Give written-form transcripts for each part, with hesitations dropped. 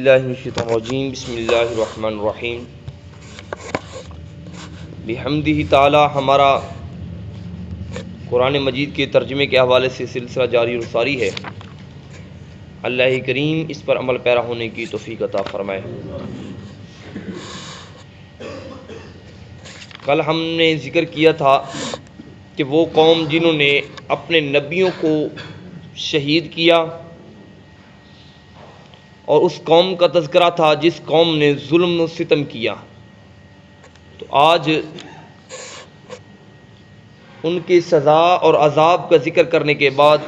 باللہ من الشیطان الرجیم بسم اللہ الرحمن الرحیم بحمدہ تعالی ہمارا قرآن مجید کے ترجمے کے حوالے سے سلسلہ جاری اور ساری ہے۔ اللہ کریم اس پر عمل پیرا ہونے کی توفیق عطا فرمائے۔ کل ہم نے ذکر کیا تھا کہ وہ قوم جنہوں نے اپنے نبیوں کو شہید کیا، اور اس قوم کا تذکرہ تھا جس قوم نے ظلم و ستم کیا، تو آج ان کی سزا اور عذاب کا ذکر کرنے کے بعد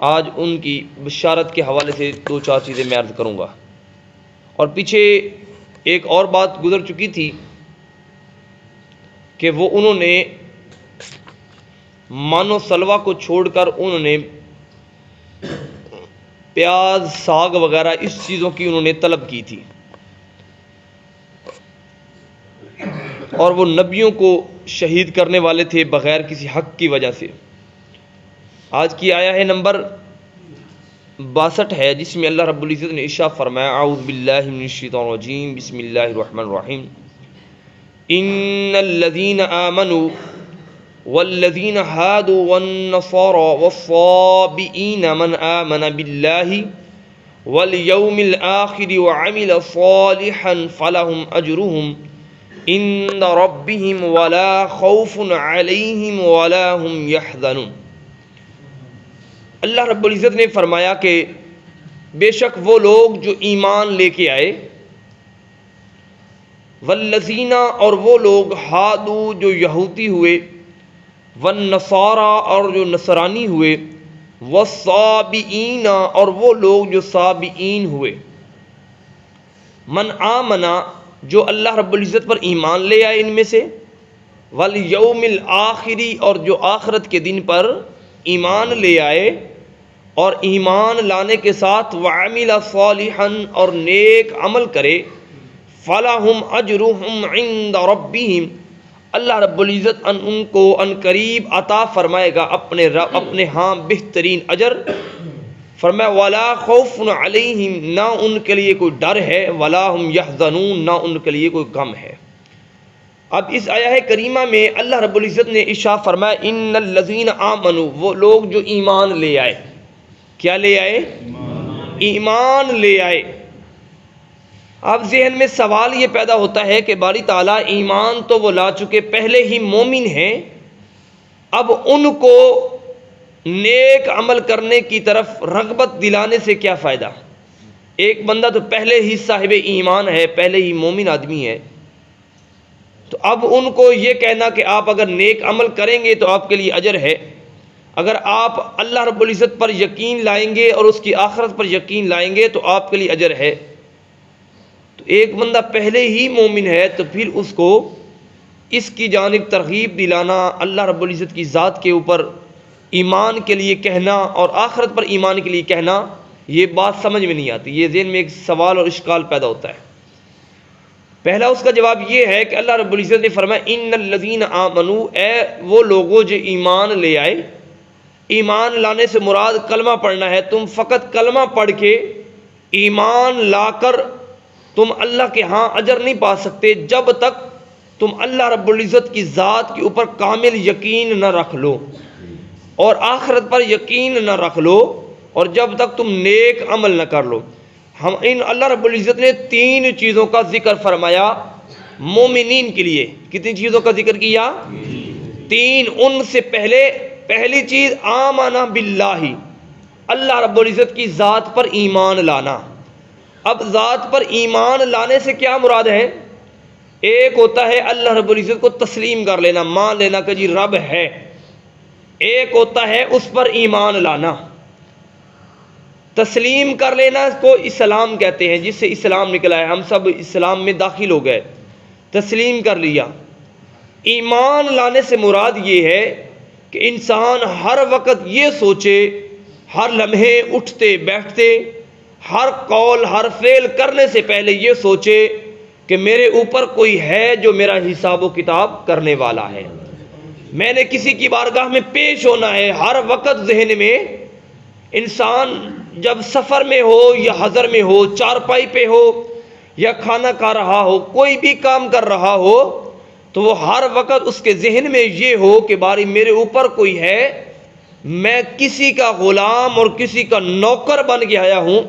آج ان کی بشارت کے حوالے سے دو چار چیزیں میں عرض کروں گا۔ اور پیچھے ایک اور بات گزر چکی تھی کہ وہ انہوں نے مان و سلوہ کو چھوڑ کر انہوں نے پیاز ساگ وغیرہ اس چیزوں کی انہوں نے طلب کی تھی، اور وہ نبیوں کو شہید کرنے والے تھے بغیر کسی حق کی وجہ سے۔ آج کی آیا ہے نمبر 62 ہے، جس میں اللہ رب العزت نے ارشاد فرمایا اعوذ باللہ من الشیطان الرجیم بسم اللہ الرحمن الرحیم ان الذین آمنوا والذین ہادوا والنصارى والصابئین من آمن باللہ والیوم الآخر وعمل صالحا فلہم اجرہم عند ربہم ولا خوف علیہم ولا ہم یحزنون۔ اللہ رب العزت نے فرمایا کہ بے شک وہ لوگ جو ایمان لے کے آئے، والذین اور وہ لوگ ہادو جو یہودی ہوئے، والنصارى اور جو نصرانی ہوئے، والصابئین اور وہ لوگ جو صابئین ہوئے، من آمنا جو اللہ رب العزت پر ایمان لے آئے ان میں سے، والیوم الآخری اور جو آخرت کے دن پر ایمان لے آئے، اور ایمان لانے کے ساتھ وعمل صالحا اور نیک عمل کرے، فلہم اجرہم عند ربہم اللہ رب العزت ان کو ان قریب عطا فرمائے گا اپنے ہاں بہترین اجر۔ فرمایا ولا خوف علیہم نہ ان کے لیے کوئی ڈر ہے، ولا ہم یحزنون نہ ان کے لیے کوئی غم ہے۔ اب اس آیہ کریمہ میں اللہ رب العزت نے ارشاد فرمایا ان الذین آمنوا وہ لوگ جو ایمان لے آئے۔ کیا لے آئے؟ ایمان لے آئے۔ اب ذہن میں سوال یہ پیدا ہوتا ہے کہ باری تعالیٰ ایمان تو وہ لا چکے، پہلے ہی مومن ہیں، اب ان کو نیک عمل کرنے کی طرف رغبت دلانے سے کیا فائدہ؟ ایک بندہ تو پہلے ہی صاحب ایمان ہے، پہلے ہی مومن آدمی ہے، تو اب ان کو یہ کہنا کہ آپ اگر نیک عمل کریں گے تو آپ کے لیے اجر ہے، اگر آپ اللہ رب العزت پر یقین لائیں گے اور اس کی آخرت پر یقین لائیں گے تو آپ کے لیے اجر ہے، تو ایک بندہ پہلے ہی مومن ہے تو پھر اس کو اس کی جانب ترغیب دلانا، اللہ رب العزت کی ذات کے اوپر ایمان کے لیے کہنا اور آخرت پر ایمان کے لیے کہنا، یہ بات سمجھ میں نہیں آتی۔ یہ ذہن میں ایک سوال اور اشکال پیدا ہوتا ہے۔ پہلا اس کا جواب یہ ہے کہ اللہ رب العزت نے فرمایا ان الذین آمنوا اے وہ لوگوں جو ایمان لے آئے۔ ایمان لانے سے مراد کلمہ پڑھنا ہے۔ تم فقط کلمہ پڑھ کے ایمان لا کر تم اللہ کے ہاں اجر نہیں پا سکتے جب تک تم اللہ رب العزت کی ذات کے اوپر کامل یقین نہ رکھ لو اور آخرت پر یقین نہ رکھ لو، اور جب تک تم نیک عمل نہ کر لو۔ اللہ رب العزت نے 3 چیزوں کا ذکر فرمایا مومنین کے لیے۔ کتنی چیزوں کا ذکر کیا؟ 3۔ ان سے پہلی چیز آمنا باللہ، اللہ رب العزت کی ذات پر ایمان لانا۔ اب ذات پر ایمان لانے سے کیا مراد ہے؟ ایک ہوتا ہے اللہ رب العزت کو تسلیم کر لینا، مان لینا کہ جی رب ہے، ایک ہوتا ہے اس پر ایمان لانا۔ تسلیم کر لینا کو اسلام کہتے ہیں، جس سے اسلام نکلا ہے، ہم سب اسلام میں داخل ہو گئے، تسلیم کر لیا۔ ایمان لانے سے مراد یہ ہے کہ انسان ہر وقت یہ سوچے، ہر لمحے اٹھتے بیٹھتے، ہر قول ہر فعل کرنے سے پہلے یہ سوچے کہ میرے اوپر کوئی ہے جو میرا حساب و کتاب کرنے والا ہے، میں نے کسی کی بارگاہ میں پیش ہونا ہے۔ ہر وقت ذہن میں انسان جب سفر میں ہو یا حضر میں ہو، چارپائی پہ ہو یا کھانا کھا رہا ہو، کوئی بھی کام کر رہا ہو، تو وہ ہر وقت اس کے ذہن میں یہ ہو کہ باری میرے اوپر کوئی ہے، میں کسی کا غلام اور کسی کا نوکر بن کے آیا ہوں،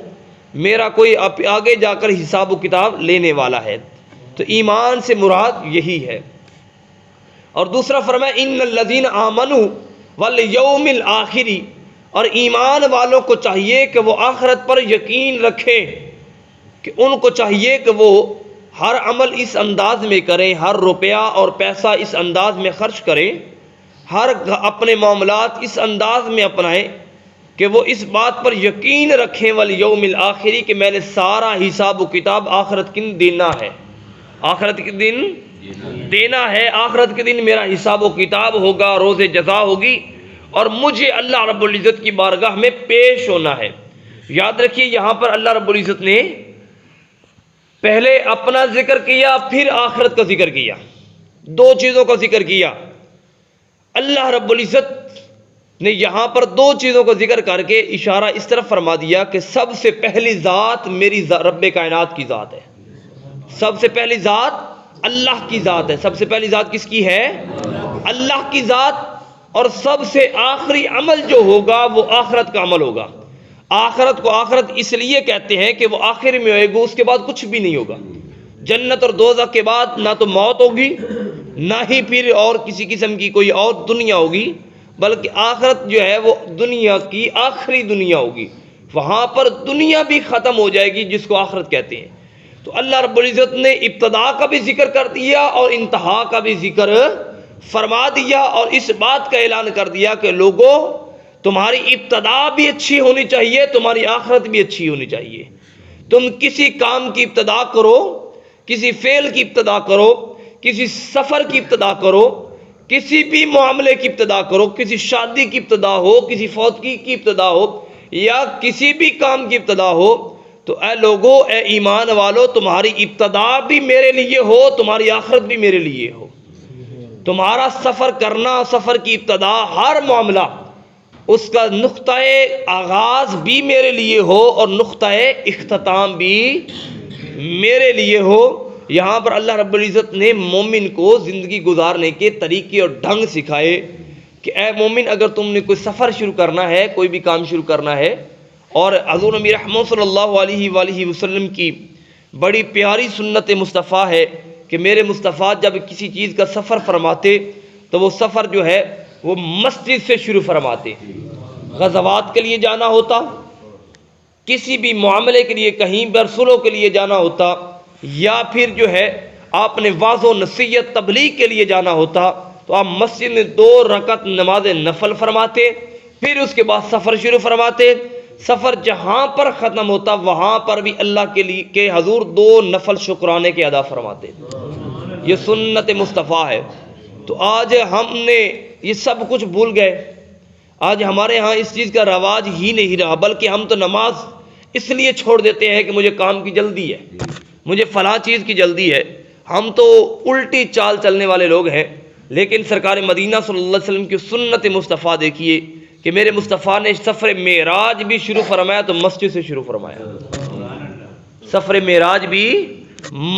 میرا کوئی آگے جا کر حساب و کتاب لینے والا ہے۔ تو ایمان سے مراد یہی ہے۔ اور دوسرا فرمایا ان الذین آمنوا والیوم الآخر، اور ایمان والوں کو چاہیے کہ وہ آخرت پر یقین رکھیں، کہ ان کو چاہیے کہ وہ ہر عمل اس انداز میں کریں، ہر روپیہ اور پیسہ اس انداز میں خرچ کریں، ہر اپنے معاملات اس انداز میں اپنائیں کہ وہ اس بات پر یقین رکھیں والیوم الآخر کہ میں نے سارا حساب و کتاب آخرت کے دن دینا ہے، آخرت کے دن دینا ہے، آخرت کے دن میرا حساب و کتاب ہوگا، روز جزا ہوگی، اور مجھے اللہ رب العزت کی بارگاہ میں پیش ہونا ہے۔ یاد رکھیے یہاں پر اللہ رب العزت نے پہلے اپنا ذکر کیا، پھر آخرت کا ذکر کیا، دو چیزوں کا ذکر کیا۔ اللہ رب العزت نے یہاں پر دو چیزوں کا ذکر کر کے اشارہ اس طرف فرما دیا کہ سب سے پہلی ذات میری رب کائنات کی ذات ہے، سب سے پہلی ذات اللہ کی ذات ہے۔ سب سے پہلی ذات کس کی ہے؟ اللہ کی ذات۔ اور سب سے آخری عمل جو ہوگا وہ آخرت کا عمل ہوگا۔ آخرت کو آخرت اس لیے کہتے ہیں کہ وہ آخر میں ہوئے گا، اس کے بعد کچھ بھی نہیں ہوگا۔ جنت اور دوزخ کے بعد نہ تو موت ہوگی، نہ ہی پھر اور کسی قسم کی کوئی اور دنیا ہوگی، بلکہ آخرت جو ہے وہ دنیا کی آخری دنیا ہوگی۔ وہاں پر دنیا بھی ختم ہو جائے گی جس کو آخرت کہتے ہیں۔ تو اللہ رب العزت نے ابتدا کا بھی ذکر کر دیا اور انتہا کا بھی ذکر فرما دیا، اور اس بات کا اعلان کر دیا کہ لوگوں تمہاری ابتدا بھی اچھی ہونی چاہیے، تمہاری آخرت بھی اچھی ہونی چاہیے۔ تم کسی کام کی ابتدا کرو، کسی فعل کی ابتدا کرو، کسی سفر کی ابتدا کرو، کسی بھی معاملے کی ابتدا کرو، کسی شادی کی ابتدا ہو، کسی فوتگی کی ابتدا ہو، یا کسی بھی کام کی ابتدا ہو، تو اے لوگو، اے ایمان والو، تمہاری ابتدا بھی میرے لیے ہو، تمہاری آخرت بھی میرے لیے ہو۔ تمہارا سفر کرنا، سفر کی ابتدا، ہر معاملہ اس کا نقطۂ آغاز بھی میرے لیے ہو اور نقطۂ اختتام بھی میرے لیے ہو۔ یہاں پر اللہ رب العزت نے مومن کو زندگی گزارنے کے طریقے اور ڈھنگ سکھائے کہ اے مومن، اگر تم نے کوئی سفر شروع کرنا ہے، کوئی بھی کام شروع کرنا ہے، اور حضور نبی رحمت صلی اللہ علیہ وآلہ وسلم کی بڑی پیاری سنت مصطفیٰ ہے کہ میرے مصطفیٰ جب کسی چیز کا سفر فرماتے تو وہ سفر جو ہے وہ مسجد سے شروع فرماتے۔ غزوات کے لیے جانا ہوتا، کسی بھی معاملے کے لیے، کہیں برسلوں کے لیے جانا ہوتا، یا پھر جو ہے آپ نے واعظ و نصیحت تبلیغ کے لیے جانا ہوتا، تو آپ مسجد میں 2 رکعت نماز نفل فرماتے، پھر اس کے بعد سفر شروع فرماتے۔ سفر جہاں پر ختم ہوتا وہاں پر بھی اللہ کے لیے کہ حضور 2 نفل شکرانے کے ادا فرماتے۔ یہ سنت مصطفیٰ ہے۔ تو آج ہم نے یہ سب کچھ بھول گئے، آج ہمارے ہاں اس چیز کا رواج ہی نہیں رہا، بلکہ ہم تو نماز اس لیے چھوڑ دیتے ہیں کہ مجھے کام کی جلدی ہے، مجھے فلاں چیز کی جلدی ہے۔ ہم تو الٹی چال چلنے والے لوگ ہیں۔ لیکن سرکار مدینہ صلی اللہ علیہ وسلم کی سنت مصطفیٰ دیکھیے کہ میرے مصطفیٰ نے سفر معراج بھی شروع فرمایا تو مسجد سے شروع فرمایا، سفر معراج بھی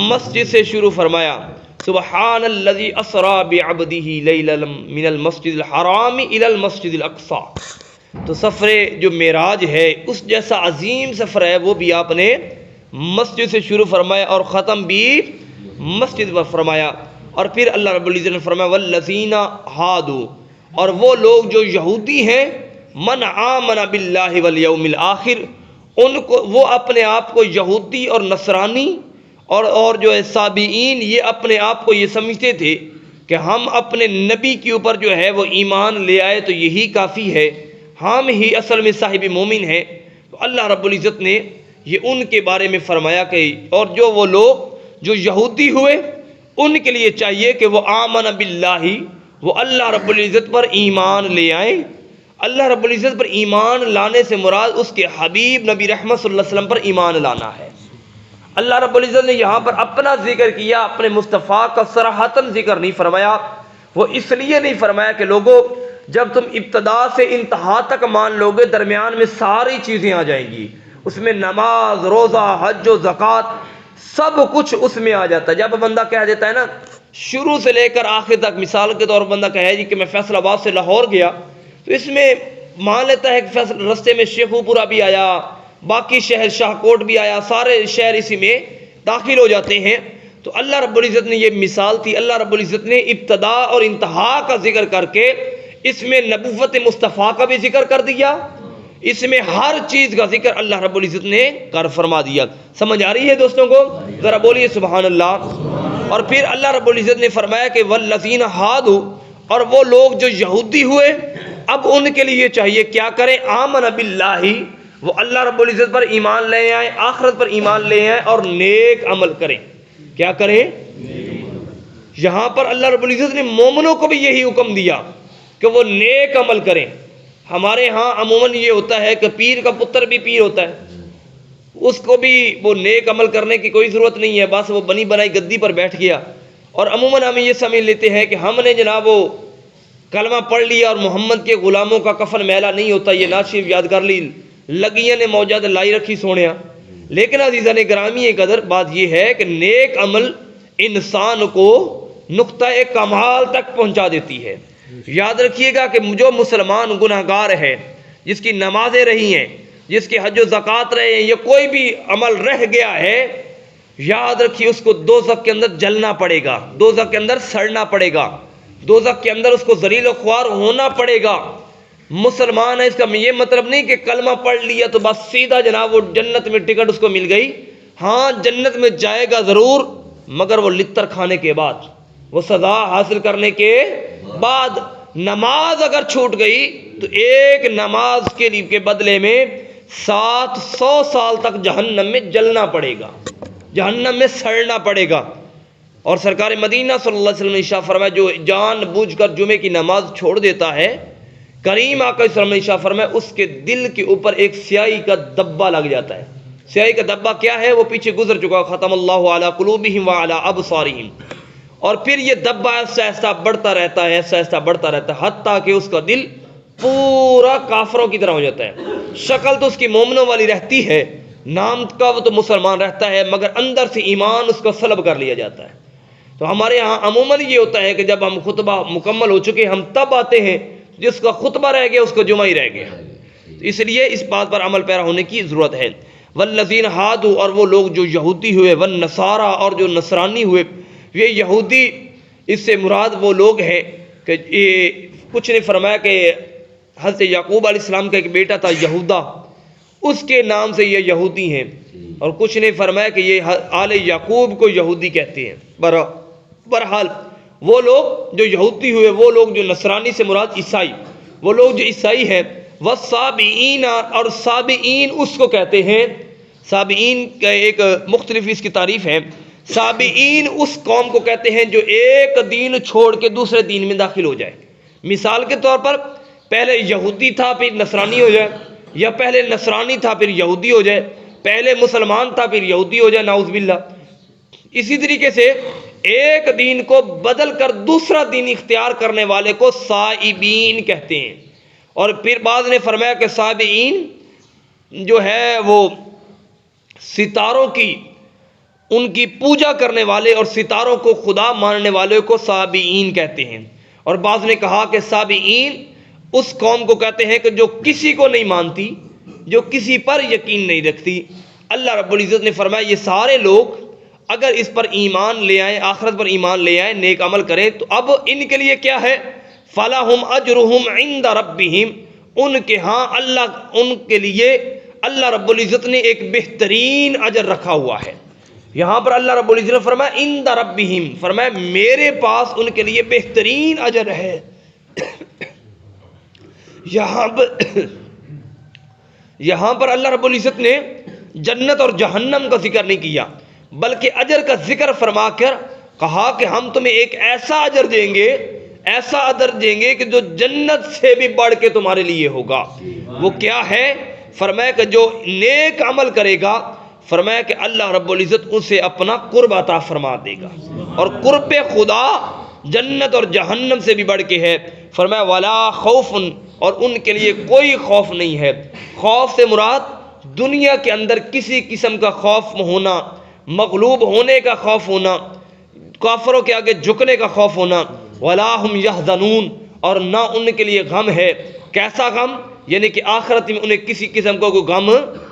مسجد سے شروع فرمایا۔ سبحان الذی اسری بعبدہ لیلا من المسجد الحرام الی المسجد الاقصی۔ تو سفر جو معراج ہے اس جیسا عظیم سفر ہے، وہ بھی آپ نے مسجد سے شروع فرمایا اور ختم بھی مسجد پر فرمایا۔ اور پھر اللہ رب العزت نے فرمایا والذین ہادوا، اور وہ لوگ جو یہودی ہیں، من آمن باللہ والیوم الآخر، ان کو وہ اپنے آپ کو یہودی اور نصرانی اور جو ہے سابئین، یہ اپنے آپ کو یہ سمجھتے تھے کہ ہم اپنے نبی کے اوپر جو ہے وہ ایمان لے آئے تو یہی کافی ہے، ہم ہی اصل میں صاحب مومن ہیں۔ تو اللہ رب العزت نے یہ ان کے بارے میں فرمایا کہ اور جو وہ لوگ جو یہودی ہوئے ان کے لیے چاہیے کہ وہ آمن باللہ، وہ اللہ رب العزت پر ایمان لے آئیں۔ اللہ رب العزت پر ایمان لانے سے مراد اس کے حبیب نبی رحمت صلی اللہ علیہ وسلم پر ایمان لانا ہے۔ اللہ رب العزت نے یہاں پر اپنا ذکر کیا، اپنے مصطفیٰ کا صراحتاً ذکر نہیں فرمایا۔ وہ اس لیے نہیں فرمایا کہ لوگوں جب تم ابتدا سے انتہا تک مان لو گے درمیان میں ساری چیزیں آ جائیں گی، اس میں نماز، روزہ، حج و زکوٰۃ سب کچھ اس میں آ جاتا ہے۔ جب بندہ کہہ دیتا ہے نا شروع سے لے کر آخر تک، مثال کے طور پر بندہ کہے جی کہ میں فیصل آباد سے لاہور گیا، تو اس میں مان لیتا ہے کہ رستے میں شیخو پورہ بھی آیا، باقی شہر شاہ کوٹ بھی آیا، سارے شہر اسی میں داخل ہو جاتے ہیں۔ تو اللہ رب العزت نے یہ مثال تھی، اللہ رب العزت نے ابتدا اور انتہا کا ذکر کر کے اس میں نبوت مصطفیٰ کا بھی ذکر کر دیا، اس میں ہر چیز کا ذکر اللہ رب العزت نے کر فرما دیا۔ سمجھ آ رہی ہے دوستوں کو؟ ذرا بولیے سبحان اللہ۔ اور پھر اللہ رب العزت نے فرمایا کہ والذین ہادوا، اور وہ لوگ جو یہودی ہوئے، اب ان کے لیے چاہیے کیا کریں؟ آمن باللہ، وہ اللہ رب العزت پر ایمان لے آئیں، آخرت پر ایمان لے آئیں اور نیک عمل کریں۔ کیا کریں؟ یہاں پر اللہ رب العزت نے مومنوں کو بھی یہی حکم دیا کہ وہ نیک عمل کریں۔ ہمارے ہاں عموماً یہ ہوتا ہے کہ پیر کا پتر بھی پیر ہوتا ہے، اس کو بھی وہ نیک عمل کرنے کی کوئی ضرورت نہیں ہے، بس وہ بنی بنائی گدی پر بیٹھ گیا، اور عموماً ہم یہ سمجھ لیتے ہیں کہ ہم نے جناب وہ کلمہ پڑھ لیا اور محمد کے غلاموں کا کفن میلا نہیں ہوتا، یہ نعت شریف یاد کر لی، لگیاں نے موجود لائی رکھی سونیا۔ لیکن عزیزان گرامی قدر بات یہ ہے کہ نیک عمل انسان کو نقطہ کمال تک پہنچا دیتی ہے۔ یاد رکھیے گا کہ جو مسلمان گناہگار ہے، جس کی نمازیں رہی ہیں، جس کے حج و زکوٰۃ رہے ہیں، یا کوئی بھی عمل رہ گیا ہے، یاد رکھیے اس کو دوزخ کے اندر جلنا پڑے گا، دوزخ کے اندر سڑنا پڑے گا، دوزخ کے اندر اس کو ذلیل و خوار ہونا پڑے گا۔ مسلمان ہے، اس کا یہ مطلب نہیں کہ کلمہ پڑھ لیا تو بس سیدھا جناب وہ جنت میں ٹکٹ اس کو مل گئی۔ ہاں جنت میں جائے گا ضرور، مگر وہ لتر کھانے کے بعد، وہ سزا حاصل کرنے کے بعد۔ نماز اگر چھوٹ گئی تو ایک نماز کے بدلے میں 700 سال تک جہنم میں جلنا پڑے گا، جہنم میں سڑنا پڑے گا۔ اور سرکار مدینہ صلی اللہ علیہ وسلم نے ارشاد فرمایا جو جان بوجھ کر جمعے کی نماز چھوڑ دیتا ہے، کریم آقا صلی اللہ علیہ وسلم نے ارشاد فرمایا اس کے دل کے اوپر ایک سیاہی کا دبا لگ جاتا ہے۔ سیاہی کا دبا کیا ہے وہ پیچھے گزر چکا، ختم اللہ علی قلوبہم وعلی ابصارہم، اور پھر یہ دبا ایسا ایسا بڑھتا رہتا ہے، ایسا ایسا بڑھتا رہتا ہے، حتیٰ کہ اس کا دل پورا کافروں کی طرح ہو جاتا ہے۔ شکل تو اس کی مومنوں والی رہتی ہے، نام کا وہ تو مسلمان رہتا ہے، مگر اندر سے ایمان اس کو سلب کر لیا جاتا ہے۔ تو ہمارے ہاں عموماً یہ ہوتا ہے کہ جب ہم خطبہ مکمل ہو چکے ہم تب آتے ہیں، جس کا خطبہ رہ گیا اس کو جمعہ ہی رہ گیا۔ اس لیے اس بات پر عمل پیرا ہونے کی ضرورت ہے۔ والذین ہادوا، اور وہ لوگ جو یہودی ہوئے، والنصارى، اور جو نصرانی ہوئے۔ یہ یہودی اس سے مراد وہ لوگ ہیں کہ کچھ نے فرمایا کہ حضرت یعقوب علیہ السلام کا ایک بیٹا تھا یہودا، اس کے نام سے یہ یہودی ہیں، اور کچھ نے فرمایا کہ یہ آل یعقوب کو یہودی کہتے ہیں۔ بہرحال وہ لوگ جو یہودی ہوئے، وہ لوگ جو نصرانی سے مراد عیسائی، وہ لوگ جو عیسائی ہیں، والصابئین، اور صابئین اس کو کہتے ہیں۔ صابئین کا ایک مختلف اس کی تعریف ہے۔ صابئین اس قوم کو کہتے ہیں جو ایک دین چھوڑ کے دوسرے دین میں داخل ہو جائے۔ مثال کے طور پر پہلے یہودی تھا پھر نصرانی ہو جائے، یا پہلے نصرانی تھا پھر یہودی ہو جائے، پہلے مسلمان تھا پھر یہودی ہو جائے، نعوذ باللہ۔ اسی طریقے سے ایک دین کو بدل کر دوسرا دین اختیار کرنے والے کو صائبین کہتے ہیں۔ اور پھر بعض نے فرمایا کہ صابئین جو ہے وہ ستاروں کی، ان کی پوجا کرنے والے اور ستاروں کو خدا ماننے والے کو صابئین کہتے ہیں۔ اور بعض نے کہا کہ صابئین اس قوم کو کہتے ہیں کہ جو کسی کو نہیں مانتی، جو کسی پر یقین نہیں رکھتی۔ اللہ رب العزت نے فرمایا یہ سارے لوگ اگر اس پر ایمان لے آئیں، آخرت پر ایمان لے آئیں، نیک عمل کریں، تو اب ان کے لیے کیا ہے؟ فَلَهُمْ أَجْرُهُمْ عِنْدَ رَبِّهِمْ، ان کے ہاں ان کے لیے اللہ رب العزت نے ایک بہترین اجر رکھا ہوا ہے۔ یہاں پر اللہ رب العزت نے فرمایا عِنْدَ رَبِّهِمْ، فرمایا میرے پاس ان کے لیے بہترین اجر ہے۔ یہاں پر اللہ رب العزت نے جنت اور جہنم کا ذکر نہیں کیا، بلکہ اجر کا ذکر فرما کر کہا کہ ہم تمہیں ایک ایسا اجر دیں گے، ایسا اجر دیں گے کہ جو جنت سے بھی بڑھ کے تمہارے لیے ہوگا۔ وہ کیا ہے؟ فرمایا کہ جو نیک عمل کرے گا، فرمایا کہ اللہ رب العزت اسے اپنا قرب عطا فرما دے گا، اور قرب خدا جنت اور جہنم سے بھی بڑھ کے ہے۔ فرمایا ولا خوف، اور ان کے لیے کوئی خوف نہیں ہے۔ خوف سے مراد دنیا کے اندر کسی قسم کا خوف ہونا، مغلوب ہونے کا خوف ہونا، کافروں کے آگے جھکنے کا خوف ہونا۔ ولا ہم یحزنون، اور نہ ان کے لیے غم ہے۔ کیسا غم؟ یعنی کہ آخرت میں انہیں کسی قسم کا کوئی غم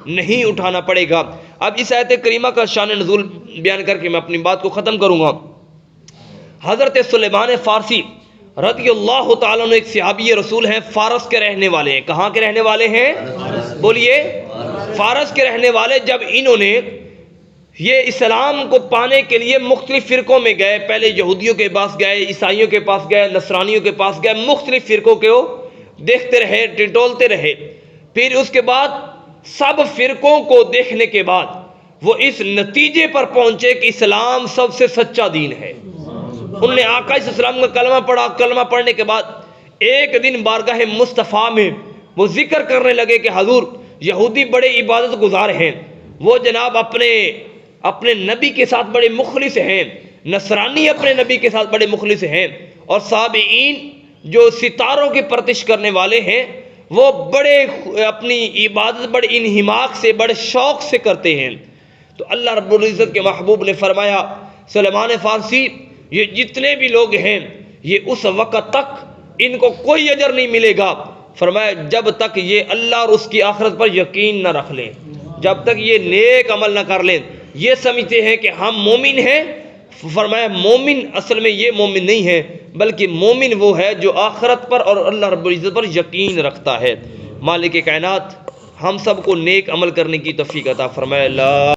نہیں اٹھانا پڑے گا۔ اب اس آیت کریمہ کا شان نزول بیان کر کے میں اپنی بات کو ختم کروں گا۔ حضرت سلیمان فارسی رضی اللہ تعالیٰ عنہ ایک صحابی رسول ہیں، فارس کے رہنے والے ہیں۔ کہاں کے رہنے والے ہیں؟ بولیے، فارس کے رہنے والے۔ جب انہوں نے یہ اسلام کو پانے کے لیے مختلف فرقوں میں گئے، پہلے یہودیوں کے پاس گئے، عیسائیوں کے پاس گئے، نصرانیوں کے پاس گئے، مختلف فرقوں کو دیکھتے رہے، ٹٹولتے رہے۔ پھر اس کے بعد سب فرقوں کو دیکھنے کے بعد وہ اس نتیجے پر پہنچے کہ اسلام سب سے سچا دین ہے۔ انہوں نے آقا صلی اللہ علیہ وسلم کا کلمہ پڑھا۔ کلمہ پڑھنے کے بعد ایک دن بارگاہ مصطفیٰ میں وہ ذکر کرنے لگے کہ حضور، یہودی بڑے عبادت گزار ہیں، وہ جناب اپنے نبی کے ساتھ بڑے مخلص ہیں، نصرانی اپنے نبی کے ساتھ بڑے مخلص ہیں، اور صابئین جو ستاروں کی پرستش کرنے والے ہیں وہ بڑے اپنی عبادت بڑے انہماک سے، بڑے شوق سے کرتے ہیں۔ تو اللہ رب العزت کے محبوب نے فرمایا سلیمان فارسی، یہ جتنے بھی لوگ ہیں یہ اس وقت تک ان کو کوئی اجر نہیں ملے گا، فرمایا جب تک یہ اللہ اور اس کی آخرت پر یقین نہ رکھ لیں، جب تک یہ نیک عمل نہ کر لیں۔ یہ سمجھتے ہیں کہ ہم مومن ہیں، فرمایا مومن اصل میں یہ مومن نہیں ہے، بلکہ مومن وہ ہے جو آخرت پر اور اللہ رب العزت پر یقین رکھتا ہے۔ مالک کائنات ہم سب کو نیک عمل کرنے کی توفیق عطا فرمائے۔ اللہ